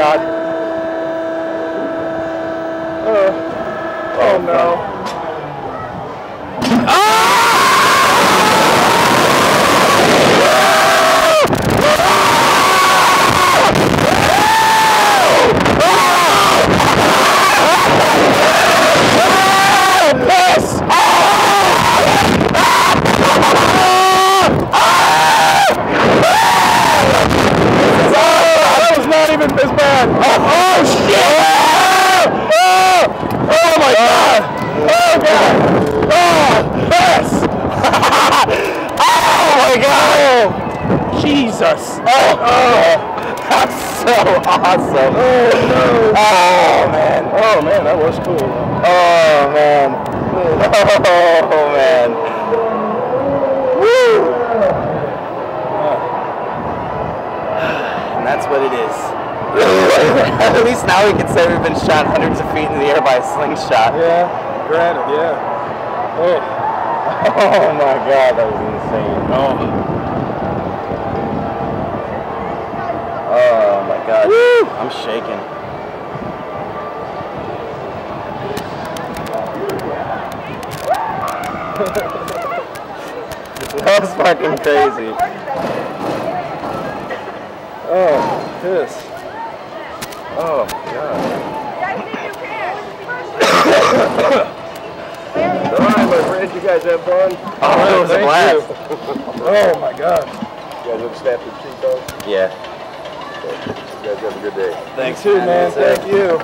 God. Oh no. That was not even as bad. Oh shit! Oh my God! Oh God! Oh yes! Oh my God! Jesus! That's so awesome! Oh no! Oh man! Oh man, that was cool. Oh man! Oh man! Woo! And that's what it is. At least now we can say we've been shot hundreds of feet in the air by a slingshot. Yeah, granted, yeah. Oh my God, that was insane. Oh my God. Woo! I'm shaking. That was fucking crazy. Oh, piss. Oh, God. Alright, my friends, you guys have fun? Oh, it was a blast. Oh, my God. You guys have snapped the cheek, though? Yeah. You guys have a good day. Thanks, you too, man. Thank you.